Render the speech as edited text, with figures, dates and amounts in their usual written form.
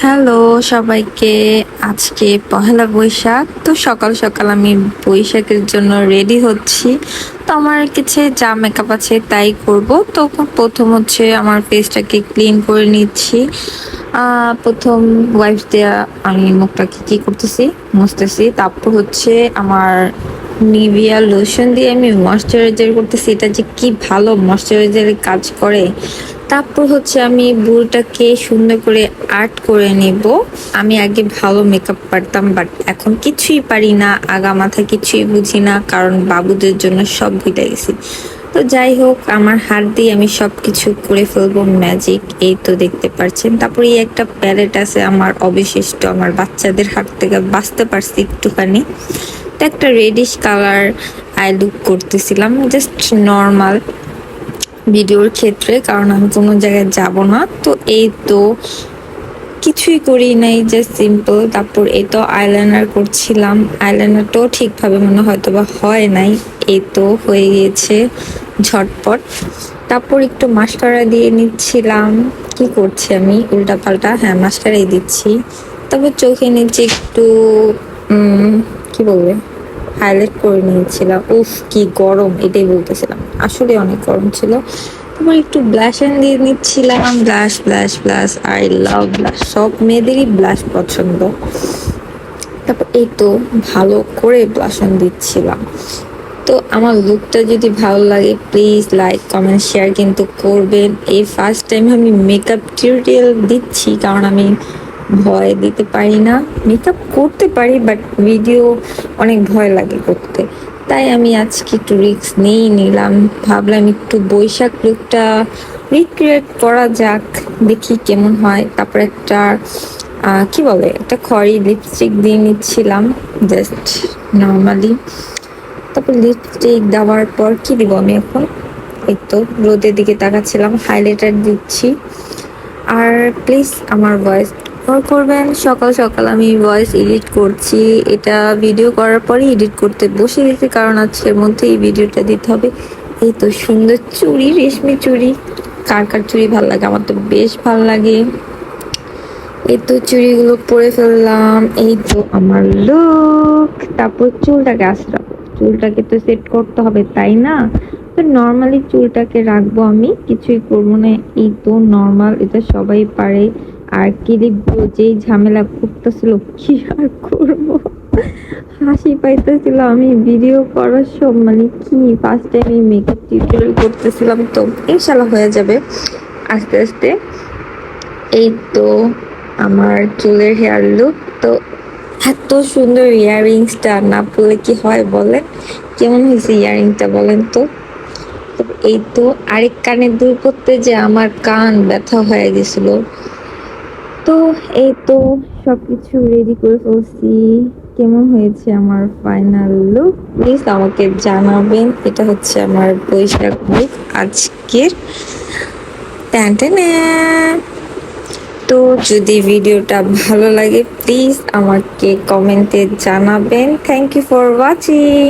Hello সবাইকে। আজকে পহেলা বৈশাখ, তো সকাল সকাল আমি বৈশাখের জন্য রেডি হচ্ছি। তো আমার কাছে যা মেকআপ আছে তাই করব। তো প্রথম হচ্ছে আমার ফেসটাকে ক্লিন করে নিচ্ছি। প্রথম ওয়াইপ দেয়া আমি মুখটাকে কি করতেছি, মুছতেছি। তারপর হচ্ছে আমার নিভিয়া লোশন দিয়ে আমি ময়শ্চারাইজার করতেছি। এটা যে কি ভালো ময়শ্চারাইজারের কাজ করে। তারপর হচ্ছে আমি বুড়োটাকে সুন্দর করে আর্ট করে নিব। আমি আগে ভালো মেকআপ পারতাম, বাট এখন কিছুই পারি না, আগা মাথা কিছুই বুঝি না, কারণ বাবুদের জন্য সব ভুলে গেছি। তো যাই হোক, আমার হাত দিয়ে আমি সব কিছু করে ফেলবো ম্যাজিক। এই তো দেখতে পাচ্ছেন। তারপরে এই একটা প্যালেট আছে আমার অবশিষ্ট, আমার বাচ্চাদের হাত থেকে বাঁচতে পারছি একটুখানি। তো একটা রেডিশ কালার আই লুক করতেছিলাম, জাস্ট নর্মাল ভিডিওর ক্ষেত্রে, কারণ আমি কোনো জায়গায় যাব না। তো এই তো কিছুই করি নাই, জাস্ট সিম্পল। তারপর এই তো আইলাইনার করছিলাম, আইলাইনারটাও ঠিকভাবে মনে হয়তো বা হয় নাই। এই তো হয়ে গিয়েছে ঝটপট। তারপর একটু মাস্কারা দিয়ে নিচ্ছিলাম। কি করছি আমি উল্টা পাল্টা, হ্যাঁ মাস্কারাই দিচ্ছি। তারপর চোখে নিচে একটু কি বলবে হাইলাইট করে নিয়েছিলাম। উফ কি গরম, এটাই বলতেছিলাম, আসলে অনেক গরম ছিল। তারপর একটু ব্লাশন দিয়ে নিচ্ছিলাম। Blush blush blush, I love blush, সব মেয়েদেরই ব্লাশ পছন্দ। তারপর এই তো ভালো করে ব্লাশন দিচ্ছিলাম। তো আমার লুকটা যদি ভালো লাগে প্লিজ লাইক কমেন্ট শেয়ার কিন্তু করবেন। এই ফার্স্ট টাইম আমি মেকআপ টিউটোরিয়াল দিচ্ছি, কারণ আমি ভয় দিতে পারি না। মেকআপ করতে পারি বাট ভিডিও অনেক ভয় লাগে করতে। তাই আমি আজকে একটু রিস্ক নিলাম, ভাবলাম একটু বৈশাখ লুকটা রিক্রিয়েট করা যাক, দেখি কেমন হয়। তারপর একটা কি বলে একটা খড়ি লিপস্টিক দিয়ে নিচ্ছিলাম জাস্ট নর্মালি। তারপর লিপস্টিক দেওয়ার পর কি দিব আমি এখন, এই তো রোদের দিকে তাকাচ্ছিলাম, হাইলাইটার দিচ্ছি। আর প্লিজ আমার ভয়েস করবেন। সকাল সকাল আমি ভয়েস এডিট করছি, এটা ভিডিও করার পরে এডিট করতে বসে গেছি, কারণ আজকের মধ্যে এই ভিডিওটা দিতে হবে। এই তো সুন্দর চুড়ি, রেশমি চুড়ি। কার কার চুড়ি ভালো লাগে, আমার তো বেশ ভালো লাগে। এই তো চুড়িগুলো পরে ফেললাম। এই তো আমার লুক। তারপর চুলটাকে আঁচড়াবো, চুলটাকে তো সেট করতে হবে তাই না। তো নর্মালি চুলটাকে রাখবো, আমি কিছুই করবো না। এই তো নর্মাল, এটা সবাই পারে। আর ক্লিপ যেই ঝামেলা করতেছিল, কি আর করবো, হাসি পাইতেছিল। আমি ভিডিও করার সব মানে কি ফার্স্ট টাইম এই মেকআপ টিউটোরিয়াল করতেছিলাম, তো ইনশাল্লাহ হয়ে যাবে আস্তে আস্তে। এই তো আমার চুলের হেয়ার লুক। তো এত সুন্দর ইয়াররিংসটা না পরলে কি হয় বলেন, কেমন হয়েছে ইয়াররিংটা বলেন তো। এই তো আরেক কানের দুল করতে যে আমার কান ব্যথা হয়ে গেছিল। তো এই তো সবকিছু রেডি করে ফেলছি। কেমন হয়েছে আমার ফাইনাল লুক প্লিজ আমাকে জানাবেন। এটা হচ্ছে আমার বৈশাখ লুক আজকের। তো যদি ভিডিওটা ভালো লাগে প্লিজ আমাকে কমেন্টে জানাবেন। Thank you for watching.